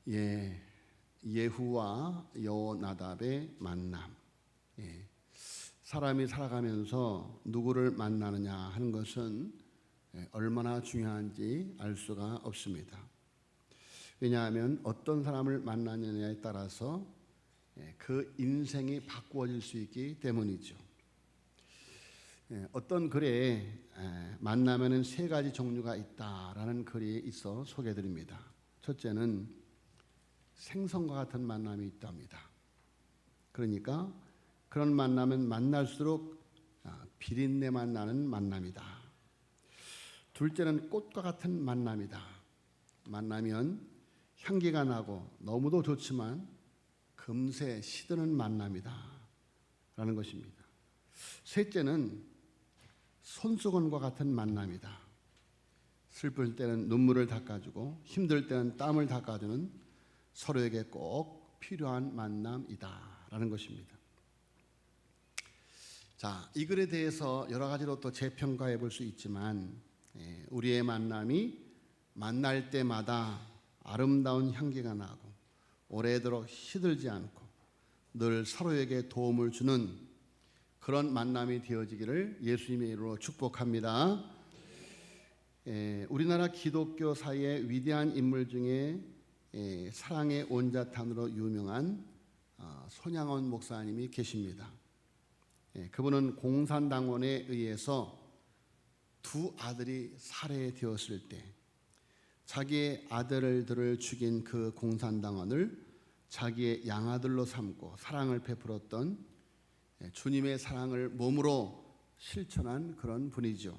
예후와 여호나답의 만남. 사람이 살아가면서 누구를 만나느냐 하는 것은 얼마나 중요한지 알 수가 없습니다. 왜냐하면 어떤 사람을 만나느냐에 따라서 그 인생이 바꾸어질 수 있기 때문이죠. 어떤 글에 만나면은 세 가지 종류가 있다라는 글이 있어 소개해드립니다. 첫째는 생선과 같은 만남이 있답니다. 그러니까 그런 만남은 만날수록 비린내만 나는 만남이다. 둘째는 꽃과 같은 만남이다. 만나면 향기가 나고 너무도 좋지만 금세 시드는 만남이다 라는 것입니다. 셋째는 손수건과 같은 만남이다. 슬플 때는 눈물을 닦아주고 힘들 때는 땀을 닦아주는 서로에게 꼭 필요한 만남이다 라는 것입니다. 자, 이 글에 대해서 여러 가지로 또 재평가해 볼 수 있지만 우리의 만남이 만날 때마다 아름다운 향기가 나고 오래도록 시들지 않고 늘 서로에게 도움을 주는 그런 만남이 되어지기를 예수님의 이름으로 축복합니다. 우리나라 기독교 사회의 위대한 인물 중에 사랑의 온자탄으로 유명한 손양원 목사님이 계십니다. 그분은 공산당원에 의해서 두 아들이 살해되었을 때 자기의 아들들을 죽인 그 공산당원을 자기의 양아들로 삼고 사랑을 베풀었던 주님의 사랑을 몸으로 실천한 그런 분이죠.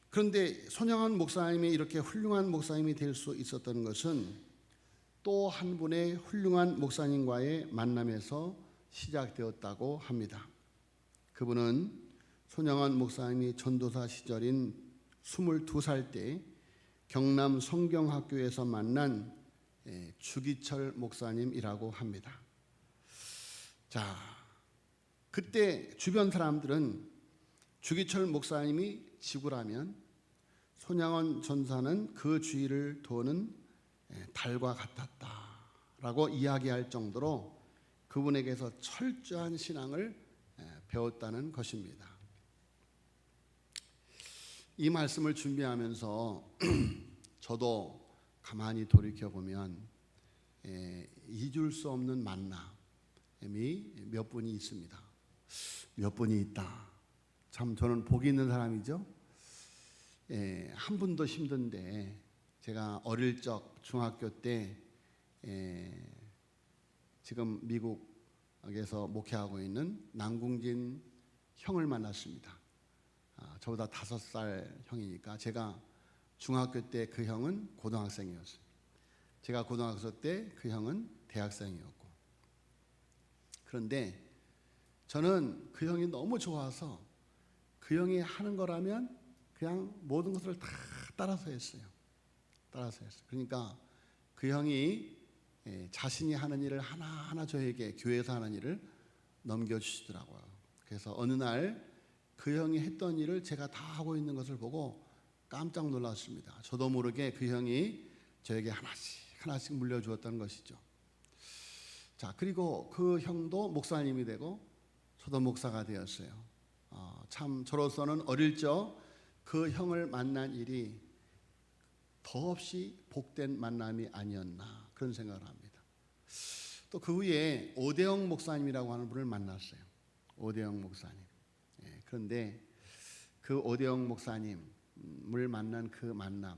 그런데 손양원 목사님이 이렇게 훌륭한 목사님이 될 수 있었던 것은 또 한 분의 훌륭한 목사님과의 만남에서 시작되었다고 합니다. 그분은 손양원 목사님이 전도사 시절인 22살 때 경남 성경학교에서 만난 주기철 목사님이라고 합니다. 자, 그때 주변 사람들은 주기철 목사님이 지구라면 손양원 전사는 그 주위를 도는 달과 같았다라고 이야기할 정도로 그분에게서 철저한 신앙을 배웠다는 것입니다. 이 말씀을 준비하면서 저도 가만히 돌이켜보면 잊을 수 없는 만남이 몇 분이 있습니다. 몇 분이 있다. 참 저는 복이 있는 사람이죠. 한 분도 힘든데 제가 어릴 적 중학교 때 지금 미국에서 목회하고 있는 남궁진 형을 만났습니다. 저보다 5살 형이니까 제가 중학교 때 그 형은 고등학생이었어요. 제가 고등학생 때 그 형은 대학생이었고. 그런데 저는 그 형이 너무 좋아서 그 형이 하는 거라면 그냥 모든 것을 다 따라서 했어요. 그러니까 그 형이 자신이 하는 일을 하나하나 저에게 교회에서 하는 일을 넘겨주시더라고요. 그래서 어느 날 그 형이 했던 일을 제가 다 하고 있는 것을 보고 깜짝 놀랐습니다. 저도 모르게 그 형이 저에게 하나씩 물려주었다는 것이죠. 자, 그리고 그 형도 목사님이 되고 저도 목사가 되었어요. 참 저로서는 어릴 적 그 형을 만난 일이 더없이 복된 만남이 아니었나 그런 생각을 합니다. 또 그 후에 오대영 목사님이라고 하는 분을 만났어요. 오대영 목사님. 그런데 그 오대영 목사님을 만난 그 만남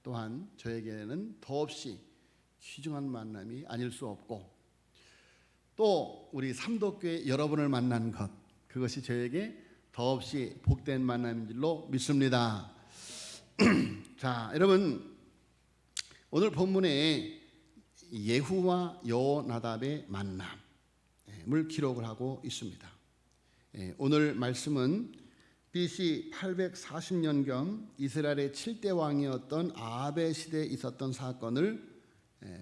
또한 저에게는 더없이 귀중한 만남이 아닐 수 없고, 또 우리 삼도교회 여러분을 만난 것, 그것이 저에게 더없이 복된 만남인 줄로 믿습니다. 자, 여러분, 오늘 본문에 예후와 여호나답의 만남을 기록을 하고 있습니다. 오늘 말씀은 BC 840년경 이스라엘의 7대 왕이었던 아합의 시대에 있었던 사건을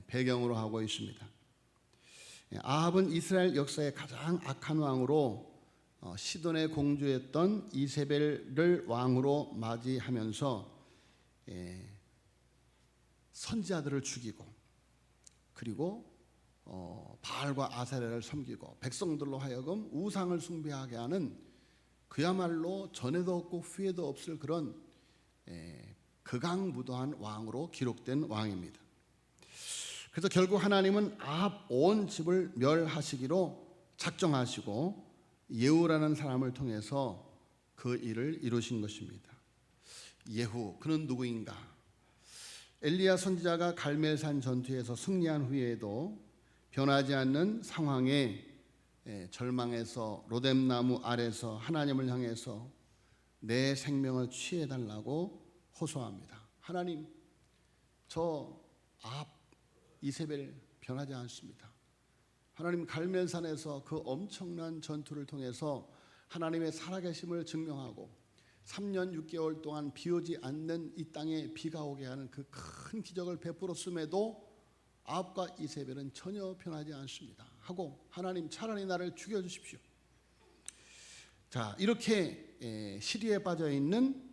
배경으로 하고 있습니다. 아합은 이스라엘 역사의 가장 악한 왕으로 시돈의 공주였던 이세벨을 왕으로 맞이하면서 선지자들을 죽이고 그리고 바알과 아세라를 섬기고 백성들로 하여금 우상을 숭배하게 하는 그야말로 전에도 없고 후에도 없을 그런 극악무도한 왕으로 기록된 왕입니다. 그래서 결국 하나님은 아합 온 집을 멸하시기로 작정하시고 예후라는 사람을 통해서 그 일을 이루신 것입니다. 예후, 그는 누구인가? 엘리야 선지자가 갈멜산 전투에서 승리한 후에도 변하지 않는 상황에 절망해서 로뎀나무 아래서 하나님을 향해서 내 생명을 취해달라고 호소합니다. 하나님, 저 아합 이세벨 변하지 않습니다. 하나님, 갈멜산에서 그 엄청난 전투를 통해서 하나님의 살아계심을 증명하고 3년 6개월 동안 비오지 않는 이 땅에 비가 오게 하는 그 큰 기적을 베풀었음에도 아합과 이세벨은 전혀 변하지 않습니다 하고, 하나님 차라리 나를 죽여주십시오. 자, 이렇게 시리에 빠져있는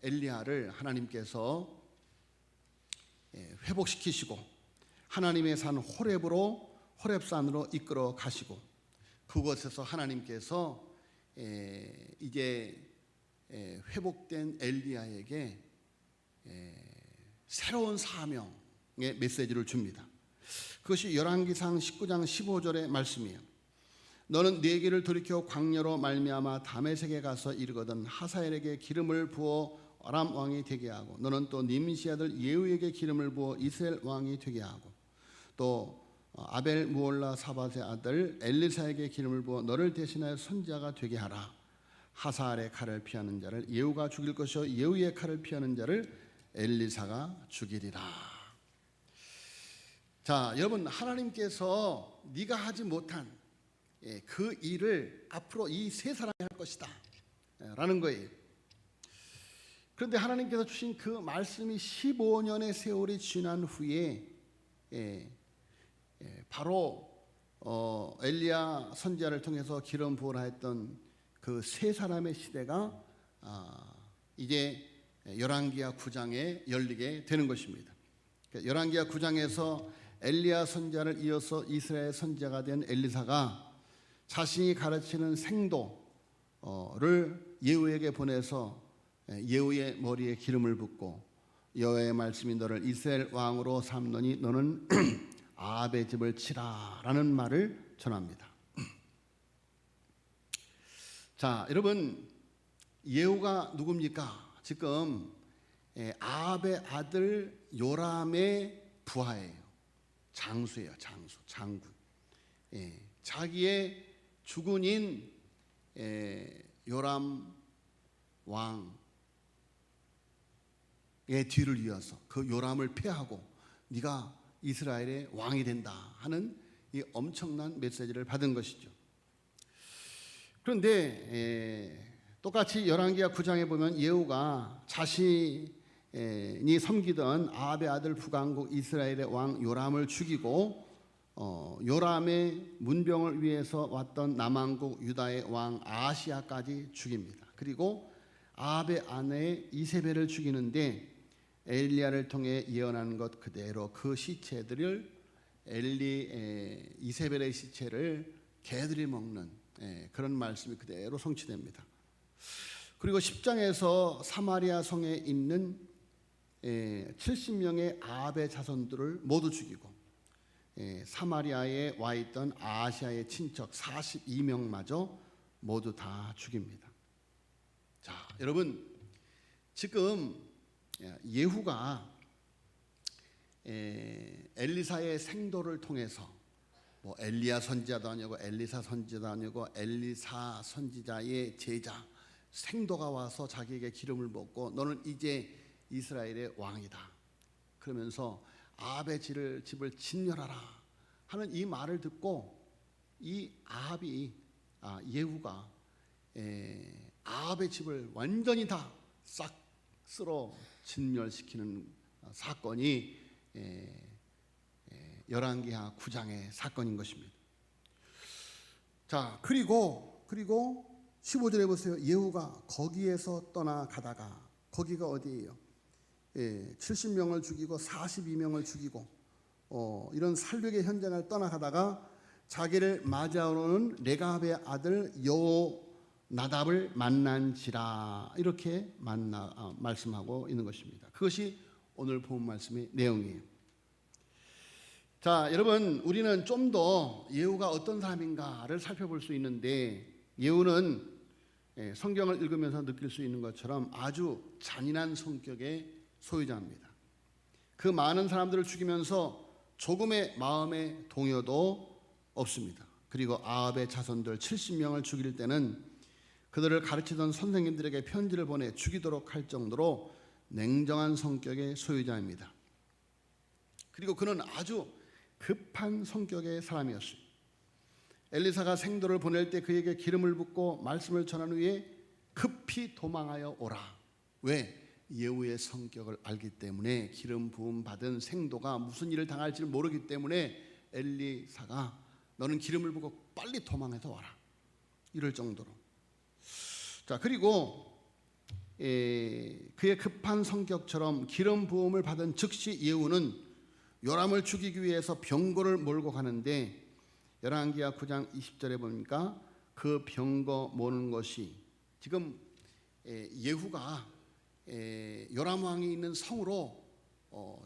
엘리야를 하나님께서 회복시키시고 하나님의 산 호렙산으로 이끌어 가시고, 그곳에서 하나님께서 이제 회복된 엘리야에게 새로운 사명의 메시지를 줍니다. 그것이 열왕기상 19장 15절의 말씀이에요. 너는 네 길을 돌이켜 광야로 말미암아 다메섹에 가서 이르거든 하사엘에게 기름을 부어 아람 왕이 되게 하고, 너는 또 님시 아들 예후에게 기름을 부어 이스라엘 왕이 되게 하고, 또 아벨 무올라 사밧의 아들 엘리사에게 기름을 부어 너를 대신하여 선지자가 되게 하라. 하사엘의 칼을 피하는 자를 예후가 죽일 것이요 예후의 칼을 피하는 자를 엘리사가 죽이리라. 자, 여러분, 하나님께서 네가 하지 못한 그 일을 앞으로 이 세 사람이 할 것이다 라는 거예요. 그런데 하나님께서 주신 그 말씀이 15년의 세월이 지난 후에 바로 엘리야 선지자를 통해서 기름 부으라 했던 그 세 사람의 시대가 이제 열왕기하 9장에 열리게 되는 것입니다. 열왕기하 9장에서 엘리야 선지자를 이어서 이스라엘 선지자가 된 엘리사가 자신이 가르치는 생도를 예후에게 보내서 예후의 머리에 기름을 붓고, 여호와의 말씀이 너를 이스라엘 왕으로 삼노니 너는 아합의 집을 치라 라는 말을 전합니다. 자, 여러분, 예후가 누굽니까? 지금 아합의 아들 요람의 부하예요. 장수예요. 장군. 자기의 주군인 요람 왕의 뒤를 이어서 그 요람을 패하고 네가 이스라엘의 왕이 된다 하는 이 엄청난 메시지를 받은 것이죠. 그런데 똑같이 열왕기하 9장에 보면 예후가 자신이 섬기던 아합의 아들 북왕국 이스라엘의 왕 요람을 죽이고 요람의 문병을 위해서 왔던 남왕국 유다의 왕 아하시야까지 죽입니다. 그리고 아합의 아내 이세벨을 죽이는데 엘리야를 통해 예언한 것 그대로 그 시체들을 이세벨의 시체를 개들이 먹는 그런 말씀이 그대로 성취됩니다. 그리고 10장에서 사마리아 성에 있는 70명의 아합의 자손들을 모두 죽이고 사마리아에 와 있던 아하시아의 친척 42명마저 모두 다 죽입니다. 자, 여러분, 지금 예후가 엘리사의 생도를 통해서 뭐 엘리야 선지자도 아니고 엘리사 선지자도 아니고 엘리사 선지자의 제자 생도가 와서 자기에게 기름을 붓고 너는 이제 이스라엘의 왕이다 그러면서 아합의 집을 진멸하라 하는 이 말을 듣고 이 예후가 아합의 집을 완전히 다 싹 쓸어 진멸시키는 사건이 열왕기하 9장의 사건인 것입니다. 자, 그리고 15절에 보세요. 예후가 거기에서 떠나가다가, 거기가 어디예요? 70명을 죽이고 42명을 죽이고 이런 살육의 현장을 떠나가다가 자기를 맞이하러오는 레갑의 아들 여호나답을 만난지라 이렇게 말씀하고 있는 것입니다. 그것이 오늘 본 말씀의 내용이에요. 자, 여러분, 우리는 좀 더 예후가 어떤 사람인가를 살펴볼 수 있는데, 예후는 성경을 읽으면서 느낄 수 있는 것처럼 아주 잔인한 성격의 소유자입니다. 그 많은 사람들을 죽이면서 조금의 마음의 동요도 없습니다. 그리고 아합의 자손들 70명을 죽일 때는 그들을 가르치던 선생님들에게 편지를 보내 죽이도록 할 정도로 냉정한 성격의 소유자입니다. 그리고 그는 아주 급한 성격의 사람이었어요. 엘리사가 생도를 보낼 때 그에게 기름을 붓고 말씀을 전한 후에 급히 도망하여 오라. 왜? 예후의 성격을 알기 때문에, 기름 부음 받은 생도가 무슨 일을 당할지 모르기 때문에 엘리사가 너는 기름을 붓고 빨리 도망해서 와라, 이럴 정도로. 자, 그리고 그의 급한 성격처럼 기름 부음을 받은 즉시 예후는 요람을 죽이기 위해서 병거를 몰고 가는데, 열왕기하 9장 20절에 보니까 그 병거 모는 것이, 지금 예후가 요람 왕이 있는 성으로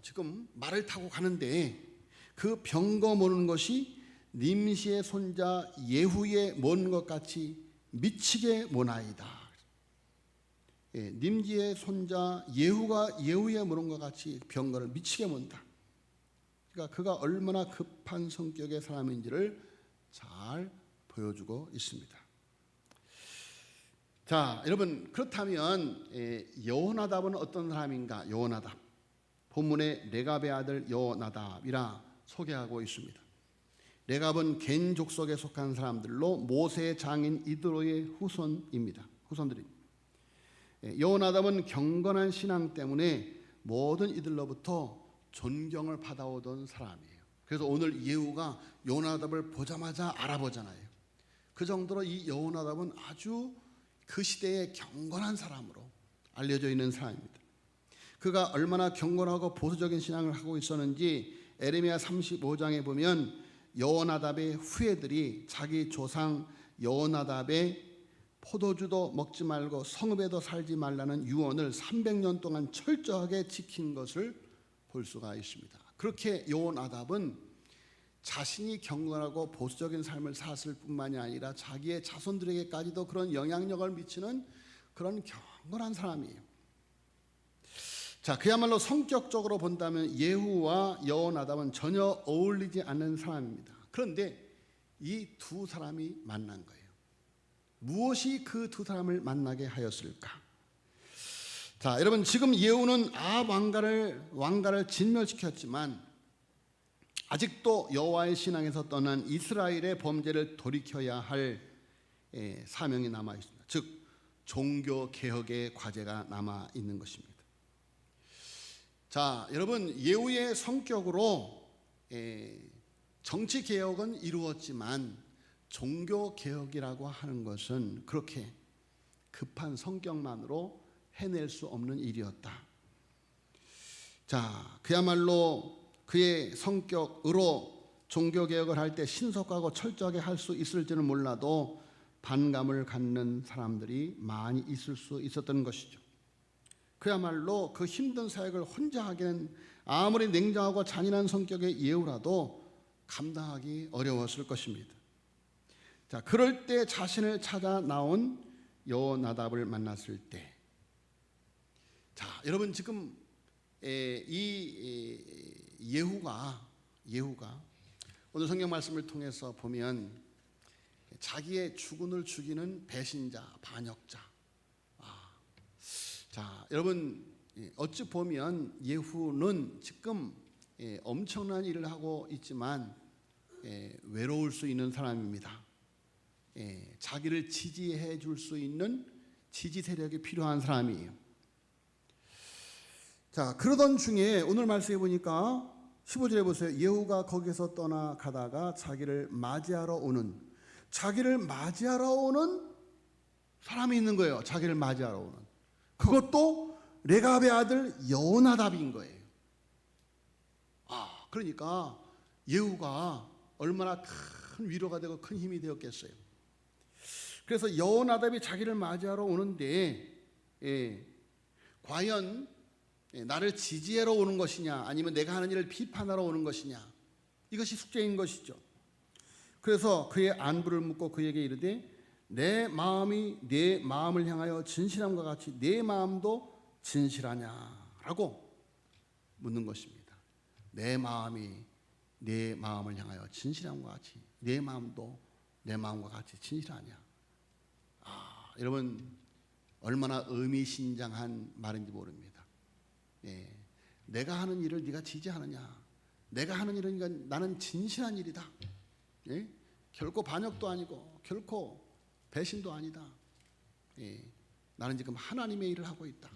지금 말을 타고 가는데, 그 병거 모는 것이 님시의 손자 예후의 모는 것 같이 미치게 모나이다. 님지의 손자 예후가 예후의 모는 것 같이 병거를 미치게 mon다. 그러니까 그가 얼마나 급한 성격의 사람인지를 잘 보여주고 있습니다. 자, 여러분, 그렇다면 여호나답은 어떤 사람인가? 여호나답, 본문에 레갑의 아들 여호나답이라 소개하고 있습니다. 레갑은 겐 족속에 속한 사람들로 모세의 장인 이드로의 후손들입니다. 여호나답은 경건한 신앙 때문에 모든 이들로부터 존경을 받아오던 사람이에요. 그래서 오늘 예후가 여호나답을 보자마자 알아보잖아요. 그 정도로 이 여호나답은 아주 그 시대의 경건한 사람으로 알려져 있는 사람입니다. 그가 얼마나 경건하고 보수적인 신앙을 하고 있었는지 에레미야 35장에 보면 여호나답의 후예들이 자기 조상 여호나답의 포도주도 먹지 말고 성읍에도 살지 말라는 유언을 300년 동안 철저하게 지킨 것을 볼 수가 있습니다. 그렇게 여호나답은 자신이 경건하고 보수적인 삶을 살았을 뿐만이 아니라 자기의 자손들에게까지도 그런 영향력을 미치는 그런 경건한 사람이에요. 자, 그야말로 성격적으로 본다면 예후와 여호나답은 전혀 어울리지 않는 사람입니다. 그런데 이 두 사람이 만난 거예요. 무엇이 그 두 사람을 만나게 하였을까? 자, 여러분, 지금 예후는 아합 왕가를 진멸시켰지만 아직도 여호와의 신앙에서 떠난 이스라엘의 범죄를 돌이켜야 할 사명이 남아 있습니다. 즉 종교 개혁의 과제가 남아 있는 것입니다. 자, 여러분, 예후의 성격으로 정치 개혁은 이루었지만 종교 개혁이라고 하는 것은 그렇게 급한 성격만으로 해낼 수 없는 일이었다. 자, 그야말로 그의 성격으로 종교개혁을 할 때 신속하고 철저하게 할 수 있을지는 몰라도 반감을 갖는 사람들이 많이 있을 수 있었던 것이죠. 그야말로 그 힘든 사역을 혼자 하기는 아무리 냉정하고 잔인한 성격의 예후라도 감당하기 어려웠을 것입니다. 자, 그럴 때 자신을 찾아 나온 여호나답을 만났을 때, 자, 여러분, 지금 이 예후가 오늘 성경 말씀을 통해서 보면 자기의 주군을 죽이는 배신자, 반역자. 자, 여러분, 어찌 보면 예후는 지금 엄청난 일을 하고 있지만 외로울 수 있는 사람입니다. 자기를 지지해 줄 수 있는 지지 세력이 필요한 사람이에요. 자, 그러던 중에 오늘 말씀해 보니까 15절에 보세요. 예후가 거기서 떠나가다가 자기를 맞이하러 오는 사람이 있는 거예요. 자기를 맞이하러 오는. 그것도 레갑의 아들 여호나답인 거예요. 그러니까 예후가 얼마나 큰 위로가 되고 큰 힘이 되었겠어요. 그래서 여호나답이 자기를 맞이하러 오는데 과연 나를 지지하러 오는 것이냐 아니면 내가 하는 일을 비판하러 오는 것이냐, 이것이 숙제인 것이죠. 그래서 그의 안부를 묻고 그에게 이르되 내 마음이 내 마음을 향하여 진실함과 같이 내 마음도 진실하냐라고 묻는 것입니다. 내 마음이 내 마음을 향하여 진실함과 같이 내 마음도 내 마음과 같이 진실하냐. 여러분 얼마나 의미심장한 말인지 모릅니다. 내가 하는 일을 네가 지지하느냐, 내가 하는 일은 나는 진실한 일이다. 결코 반역도 아니고 결코 배신도 아니다. 나는 지금 하나님의 일을 하고 있다.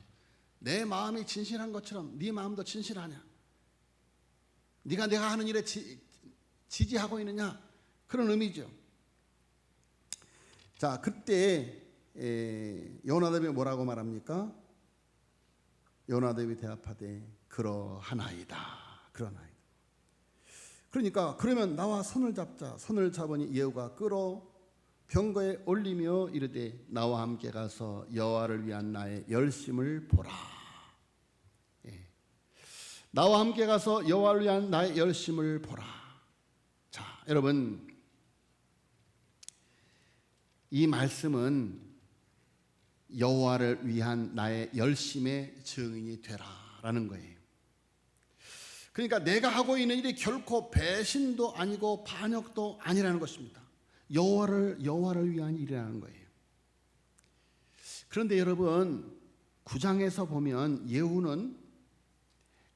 내 마음이 진실한 것처럼 네 마음도 진실하냐? 네가 내가 하는 일에 지지하고 있느냐? 그런 의미죠. 자, 그때 여호나답이 뭐라고 말합니까? 여호나답이 대답하되 그러하나이다. 그러나이다. 그러니까 그러면 나와 손을 잡자. 손을 잡으니 예후가 끌어 병거에 올리며 이르되 나와 함께 가서 여호와를 위한 나의 열심을 보라. 나와 함께 가서 여호와를 위한 나의 열심을 보라. 자, 여러분 이 말씀은 여호와를 위한 나의 열심의 증인이 되라라는 거예요. 그러니까 내가 하고 있는 일이 결코 배신도 아니고 반역도 아니라는 것입니다. 여호와를 위한 일이라는 거예요. 그런데 여러분 9장에서 보면 예후는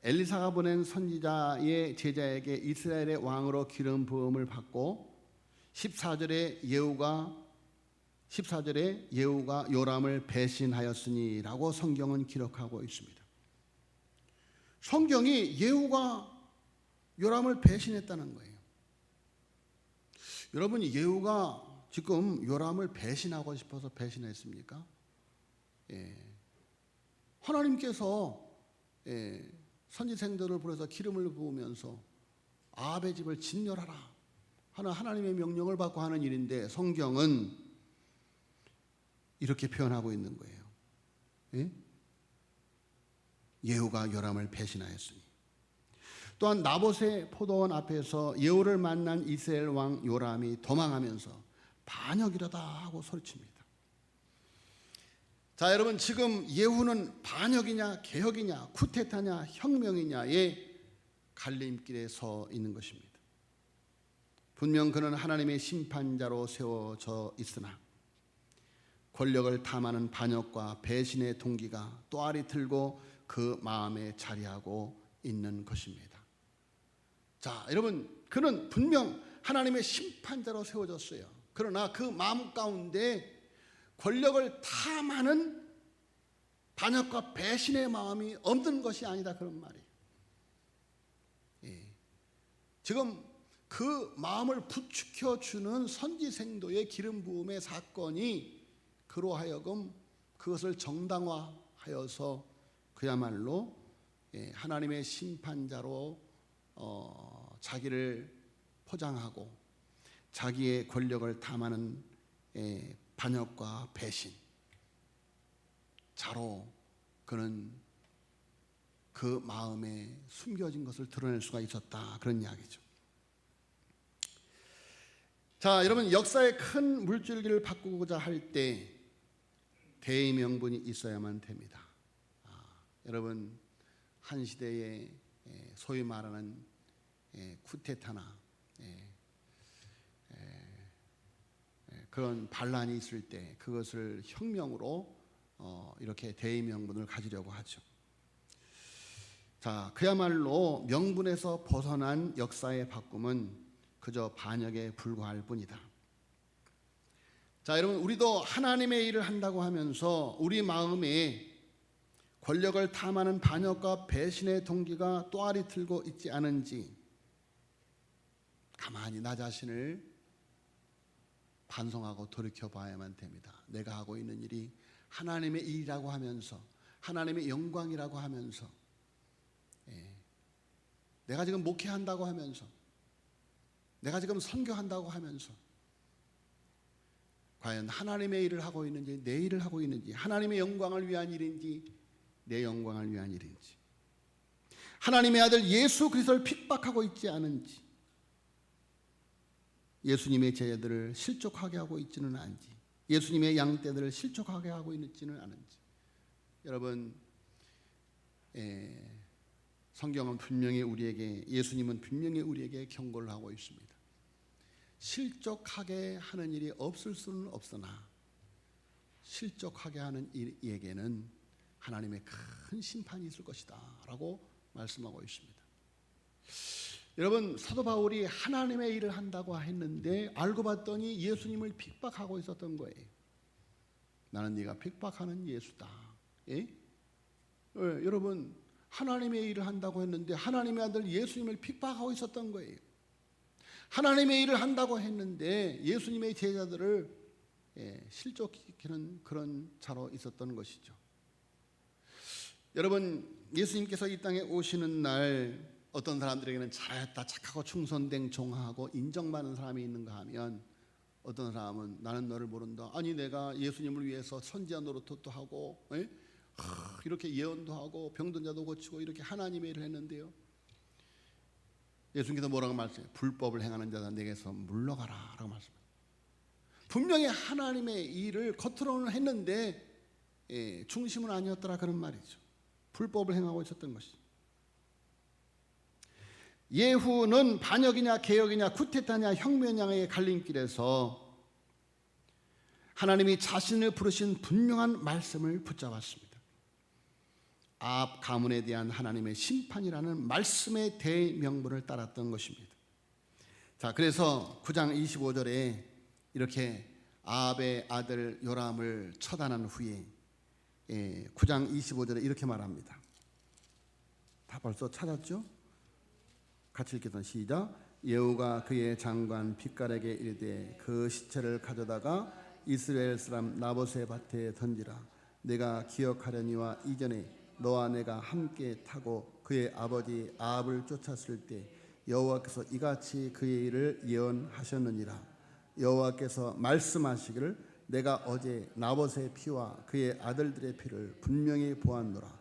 엘리사가 보낸 선지자의 제자에게 이스라엘의 왕으로 기름 부음을 받고 14절에 예후가 요람을 배신하였으니라고 성경은 기록하고 있습니다. 성경이 예후가 요람을 배신했다는 거예요. 여러분 예후가 지금 요람을 배신하고 싶어서 배신했습니까? 하나님께서 선지생들을 불러서 기름을 부으면서 아합의 집을 진멸하라 하는 하나님의 명령을 받고 하는 일인데 성경은 이렇게 표현하고 있는 거예요. 예후가 요람을 배신하였으니. 또한 나봇의 포도원 앞에서 예후를 만난 이스라엘 왕 요람이 도망하면서 반역이라다 하고 소리칩니다. 자, 여러분 지금 예후는 반역이냐 개혁이냐 쿠데타냐 혁명이냐의 갈림길에 서 있는 것입니다. 분명 그는 하나님의 심판자로 세워져 있으나 권력을 탐하는 반역과 배신의 동기가 또아리 틀고 그 마음에 자리하고 있는 것입니다. 자, 여러분 그는 분명 하나님의 심판자로 세워졌어요. 그러나 그 마음 가운데 권력을 탐하는 반역과 배신의 마음이 없는 것이 아니다, 그런 말이에요. 지금 그 마음을 부추겨주는 선지생도의 기름 부음의 사건이 그로 하여금 그것을 정당화하여서 그야말로 하나님의 심판자로 자기를 포장하고 자기의 권력을 탐하는 반역과 배신 자로 그는 그 마음에 숨겨진 것을 드러낼 수가 있었다, 그런 이야기죠. 자, 여러분 역사의 큰 물줄기를 바꾸고자 할 때 대의 명분이 있어야만 됩니다. 여러분 한 시대에 소위 말하는 쿠데타나 그런 반란이 있을 때 그것을 혁명으로 이렇게 대의 명분을 가지려고 하죠. 자, 그야말로 명분에서 벗어난 역사의 바꿈은 그저 반역에 불과할 뿐이다. 자, 여러분 우리도 하나님의 일을 한다고 하면서 우리 마음에 권력을 탐하는 반역과 배신의 동기가 또아리 틀고 있지 않은지 가만히 나 자신을 반성하고 돌이켜 봐야만 됩니다. 내가 하고 있는 일이 하나님의 일이라고 하면서 하나님의 영광이라고 하면서, 내가 지금 목회한다고 하면서, 내가 지금 선교한다고 하면서 과연 하나님의 일을 하고 있는지 내 일을 하고 있는지, 하나님의 영광을 위한 일인지 내 영광을 위한 일인지, 하나님의 아들 예수 그리스도를 핍박하고 있지 않은지, 예수님의 제자들을 실족하게 하고 있지는 않은지, 예수님의 양떼들을 실족하게 하고 있지는 않은지. 여러분, 성경은 분명히 우리에게, 예수님은 분명히 우리에게 경고를 하고 있습니다. 실족하게 하는 일이 없을 수는 없으나 실족하게 하는 이에게는 하나님의 큰 심판이 있을 것이다 라고 말씀하고 있습니다. 여러분, 사도 바울이 하나님의 일을 한다고 했는데 알고 봤더니 예수님을 핍박하고 있었던 거예요. 나는 네가 핍박하는 예수다. 여러분, 하나님의 일을 한다고 했는데 하나님의 아들 예수님을 핍박하고 있었던 거예요. 하나님의 일을 한다고 했는데 예수님의 제자들을 실족시키는 그런 자로 있었던 것이죠. 여러분, 예수님께서 이 땅에 오시는 날 어떤 사람들에게는 잘했다, 착하고 충성된 종하고 인정받는 사람이 있는가 하면, 어떤 사람은 나는 너를 모른다, 아니 내가 예수님을 위해서 선지자 노릇도 하고 이렇게 예언도 하고 병든 자도 고치고 이렇게 하나님의 일을 했는데요, 예수님께서 뭐라고 말씀해요? 불법을 행하는 자다 내게서 물러가라 라고 말씀해요. 분명히 하나님의 일을 겉으로는 했는데 중심은 아니었더라, 그런 말이죠. 불법을 행하고 있었던 것이죠. 예후는 반역이냐 개혁이냐 쿠데타냐 혁명의 갈림길에서 하나님이 자신을 부르신 분명한 말씀을 붙잡았습니다. 아합 가문에 대한 하나님의 심판이라는 말씀의 대명분을 따랐던 것입니다. 자, 그래서 9장 25절에 이렇게 아합의 아들 요람을 처단한 후에 9장 25절에 이렇게 말합니다. 다 벌써 찾았죠? 같이 읽겠습니다. 시작. 예후가 그의 장관 빗갈에게 이르되 그 시체를 가져다가 이스라엘 사람 나봇의 밭에 던지라. 내가 기억하려니와 이전에 너와 내가 함께 타고 그의 아버지 아합을 쫓았을 때 여호와께서 이같이 그의 일을 예언하셨느니라. 여호와께서 말씀하시기를 내가 어제 나봇의 피와 그의 아들들의 피를 분명히 보았노라.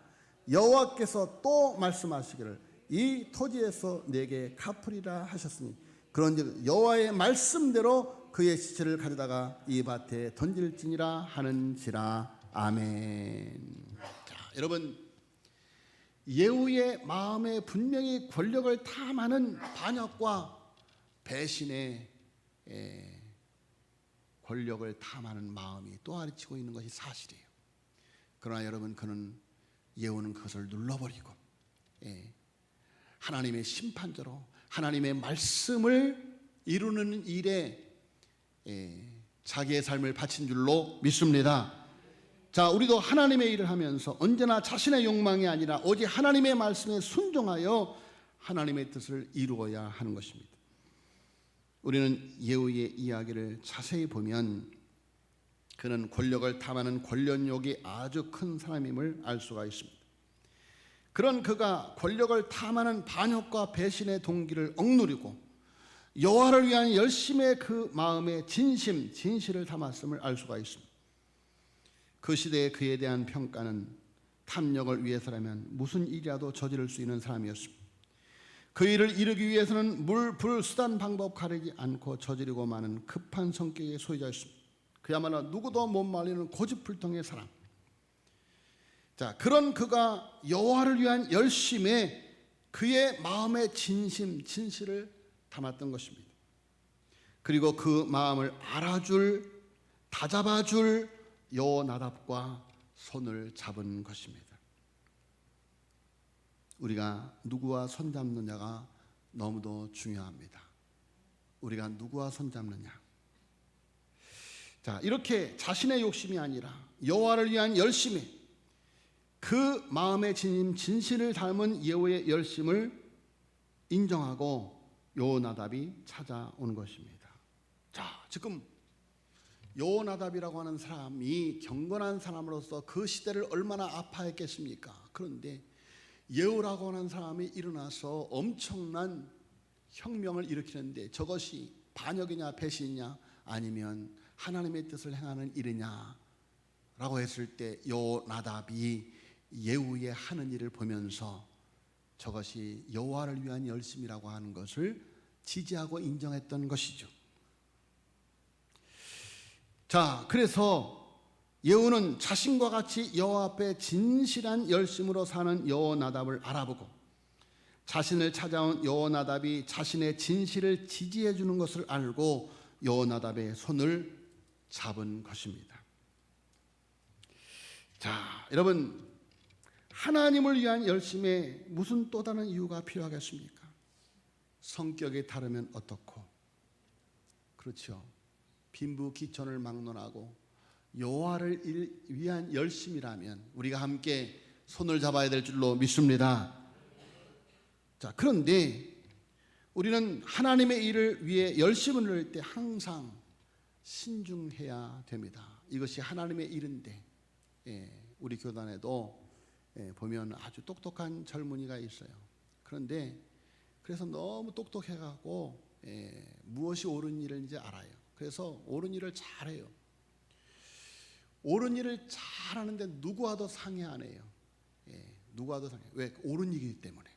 여호와께서 또 말씀하시기를 이 토지에서 내게 갚으리라 하셨으니 그런즉 여호와의 말씀대로 그의 시체를 가져다가 이 밭에 던질지니라 하는지라. 아멘. 자, 여러분, 예후의 마음에 분명히 권력을 탐하는 반역과 배신의 권력을 탐하는 마음이 또아리치고 있는 것이 사실이에요. 그러나 여러분, 예후는 그것을 눌러버리고 하나님의 심판자로 하나님의 말씀을 이루는 일에 자기의 삶을 바친 줄로 믿습니다. 자, 우리도 하나님의 일을 하면서 언제나 자신의 욕망이 아니라 오직 하나님의 말씀에 순종하여 하나님의 뜻을 이루어야 하는 것입니다. 우리는 예후의 이야기를 자세히 보면 그는 권력을 탐하는 권력욕이 아주 큰 사람임을 알 수가 있습니다. 그런 그가 권력을 탐하는 반역과 배신의 동기를 억누르고 여호와를 위한 열심의 그 마음에 진실을 담았음을 알 수가 있습니다. 그 시대에 그에 대한 평가는 탐욕을 위해서라면 무슨 일이라도 저지를 수 있는 사람이었습니다. 그 일을 이루기 위해서는 불수단 방법 가리지 않고 저지르고 마는 급한 성격의 소유자였습니다. 그야말로 누구도 못 말리는 고집불통의 사람. 자, 그런 그가 여호와를 위한 열심에 그의 마음의 진실을 담았던 것입니다. 그리고 그 마음을 알아줄, 다잡아줄 여호나답과 손을 잡은 것입니다. 우리가 누구와 손잡느냐가 너무도 중요합니다. 우리가 누구와 손잡느냐. 자, 이렇게 자신의 욕심이 아니라 여호와를 위한 열심에 그 마음의 진실을 담은 예후의 열심을 인정하고 여호나답이 찾아오는 것입니다. 자, 지금 여호나답이라고 하는 사람이 경건한 사람으로서 그 시대를 얼마나 아파했겠습니까? 그런데 예후라고 하는 사람이 일어나서 엄청난 혁명을 일으키는데 저것이 반역이냐 배신이냐 아니면 하나님의 뜻을 행하는 일이냐 라고 했을 때 여호나답이 예후의 하는 일을 보면서 저것이 여호와를 위한 열심이라고 하는 것을 지지하고 인정했던 것이죠. 자, 그래서 예후는 자신과 같이 여호와 앞에 진실한 열심으로 사는 여호나답을 알아보고 자신을 찾아온 여호나답이 자신의 진실을 지지해 주는 것을 알고 여호나답의 손을 잡은 것입니다. 자, 여러분, 하나님을 위한 열심에 무슨 또 다른 이유가 필요하겠습니까? 성격이 다르면 어떻고, 그렇죠. 빈부귀천을 막론하고 여호와를 위한 열심이라면 우리가 함께 손을 잡아야 될 줄로 믿습니다. 자, 그런데 우리는 하나님의 일을 위해 열심을 낼 때 항상 신중해야 됩니다. 이것이 하나님의 일인데, 우리 교단에도 보면 아주 똑똑한 젊은이가 있어요. 그런데 그래서 너무 똑똑해갖고 무엇이 옳은 일인지 알아요. 그래서 옳은 일을 잘해요. 옳은 일을 잘하는데 누구와도 상의 안 해요. 누구와도 상의. 왜? 옳은 일이기 때문에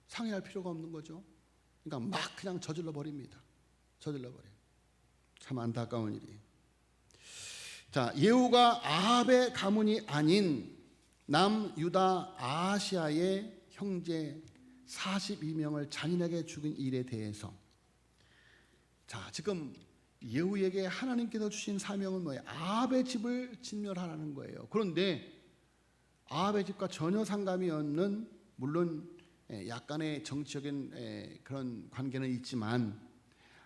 상의할 필요가 없는 거죠. 그러니까 막 그냥 저질러 버립니다. 저질러 버려요. 참 안타까운 일이에요. 자, 예후가 아합의 가문이 아닌 남유다 아하시아의 형제 42명을 잔인하게 죽인 일에 대해서, 자, 지금 예후에게 하나님께서 주신 사명은 뭐예요? 아합의 집을 진멸하라는 거예요. 그런데 아합의 집과 전혀 상관이 없는, 물론 약간의 정치적인 그런 관계는 있지만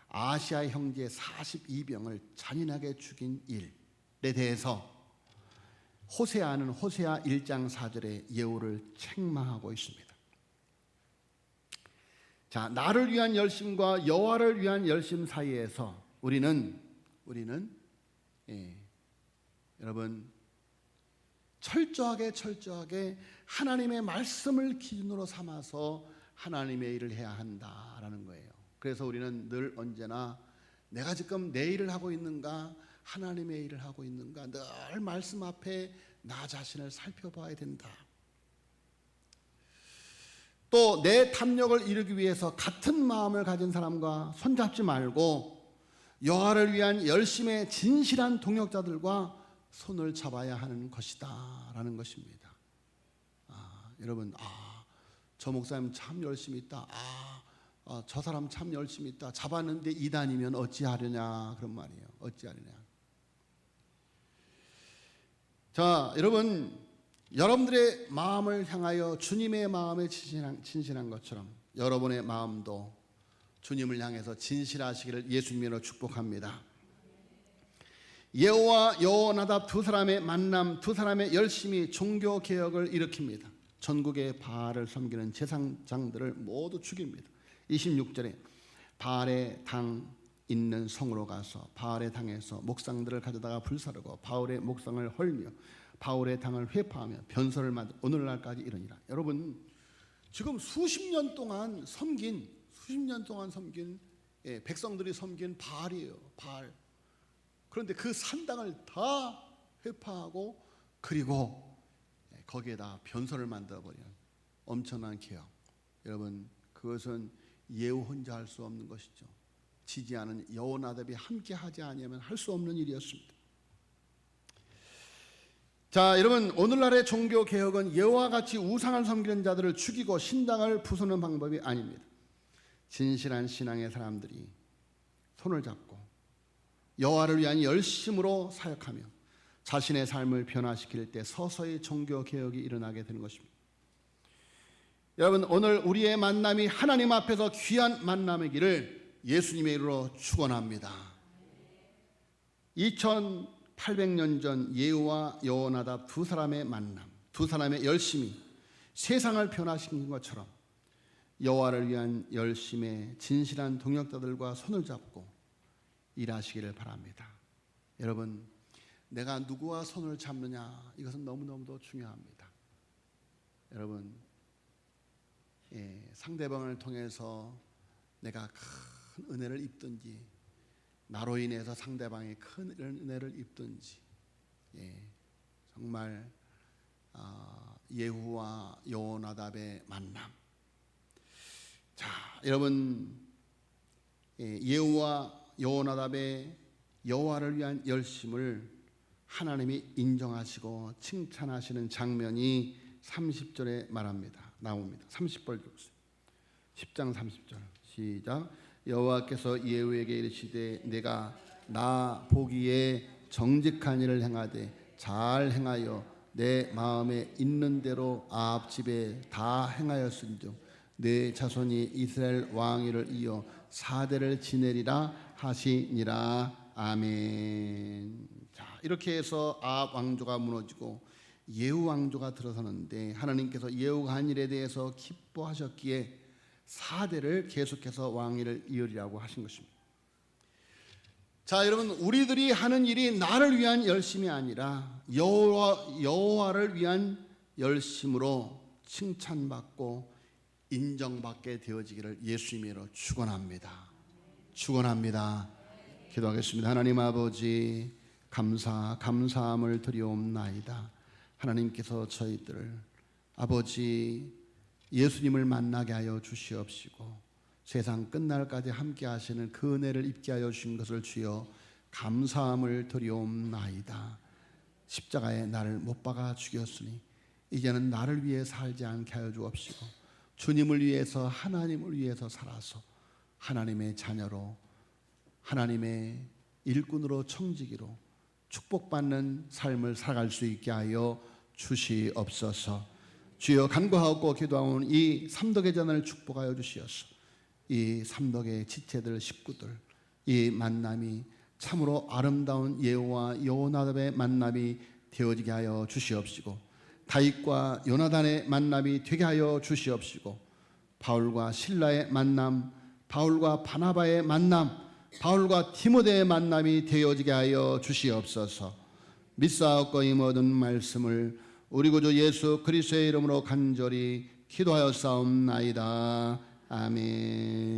아하시아의 형제 42명을 잔인하게 죽인 일에 대해서 호세아는 호세아 1장 4절에 예후를 책망하고 있습니다. 자, 나를 위한 열심과 여호와를 위한 열심 사이에서 우리는 여러분 철저하게 하나님의 말씀을 기준으로 삼아서 하나님의 일을 해야 한다라는 거예요. 그래서 우리는 늘 언제나 내가 지금 내 일을 하고 있는가, 하나님의 일을 하고 있는가, 늘 말씀 앞에 나 자신을 살펴봐야 된다. 또 내 탐욕을 이루기 위해서 같은 마음을 가진 사람과 손잡지 말고 여호와를 위한 열심의 진실한 동역자들과 손을 잡아야 하는 것이다 라는 것입니다. 여러분, 저 목사님 참 열심히 있다. 저 사람 참 열심히 있다. 잡았는데 이단이면 어찌하려냐, 그런 말이에요. 어찌하려냐. 자, 여러분, 여러분들의 마음을 향하여 주님의 마음에 진실한 것처럼 여러분의 마음도 주님을 향해서 진실하시기를 예수님으로 축복합니다. 예후와 여호나답 두 사람의 만남, 두 사람의 열심히 종교 개혁을 일으킵니다. 전국의 바알을 섬기는 제사장들을 모두 죽입니다. 26절에 바알의 당 있는 성으로 가서 바알의 당에서 목상들을 가져다가 불사르고 바울의 목상을 헐며 바울의 당을 회파하며 변소를 만들어 오늘날까지 이르니라. 여러분, 지금 수십 년 동안 섬긴 백성들이 섬긴 바알이에요. 바알. 그런데 그 산당을 다 회파하고 그리고 거기에다 변소를 만들어버리는 엄청난 개혁. 여러분, 그것은 예후 혼자 할 수 없는 것이죠. 지지하는 여호나답이 함께 하지 아니하면 할 수 없는 일이었습니다. 자, 여러분, 오늘날의 종교 개혁은 예후와 같이 우상을 섬기는 자들을 죽이고 신당을 부수는 방법이 아닙니다. 진실한 신앙의 사람들이 손을 잡고 여호와를 위한 열심으로 사역하며 자신의 삶을 변화시킬 때 서서히 종교 개혁이 일어나게 되는 것입니다. 여러분, 오늘 우리의 만남이 하나님 앞에서 귀한 만남이기를 예수님의 이름으로 축원합니다. 2800년 전 예후와 여호나답 두 사람의 만남, 두 사람의 열심이 세상을 변화시킨 것처럼 여호와를 위한 열심에 진실한 동역자들과 손을 잡고 일하시기를 바랍니다. 여러분, 내가 누구와 손을 잡느냐, 이것은 너무너무도 중요합니다. 여러분, 상대방을 통해서 내가 큰 은혜를 입든지, 나로 인해서 상대방이 큰 은혜를 입든지, 정말 예후와 여호나답의 만남. 자, 여러분, 예후와 여호나답의 여호와를 위한 열심을 하나님이 인정하시고 칭찬하시는 장면이 30절에 나옵니다. 30절 읽으세요. 10장 30절 시작. 여호와께서 예후에게 이르시되 내가 나 보기에 정직한 일을 행하되 잘 행하여 내 마음에 있는 대로 아합 집에 다 행하였은즉 내 자손이 이스라엘 왕위를 이어 4대를 지내리라 하시니라. 아멘. 자, 이렇게 해서 아합 왕조가 무너지고 예후 왕조가 들어서는데 하나님께서 예후가 한 일에 대해서 기뻐하셨기에 4대를 계속해서 왕위를 이으리라고 하신 것입니다. 자, 여러분, 우리들이 하는 일이 나를 위한 열심이 아니라 여호와를 위한 열심으로 칭찬받고 인정받게 되어지기를 예수님으로 축원합니다. 기도하겠습니다. 하나님 아버지, 감사함을 드리옵나이다. 하나님께서 저희들을 아버지 예수님을 만나게 하여 주시옵시고 세상 끝날까지 함께 하시는 그 은혜를 입게 하여 주신 것을 주여 감사함을 드리옵나이다. 십자가에 나를 못 박아 죽였으니 이제는 나를 위해 살지 않게 하여 주옵시고 주님을 위해서, 하나님을 위해서 살아서 하나님의 자녀로, 하나님의 일꾼으로, 청지기로 축복받는 삶을 살아갈 수 있게 하여 주시옵소서. 주여, 간구하고 기도하온 이 삼덕의 전을 축복하여 주시옵소서. 이 삼덕의 지체들, 식구들, 이 만남이 참으로 아름다운 예후와 여호나답의 만남이 되어지게 하여 주시옵시고 다윗과 요나단의 만남이 되게 하여 주시옵시고 바울과 실라의 만남, 바울과 바나바의 만남, 바울과 디모데의 만남이 되어지게 하여 주시옵소서. 믿사옵고 이 모든 말씀을 우리 구주 예수 그리스도의 이름으로 간절히 기도하여 싸움나이다. 아멘.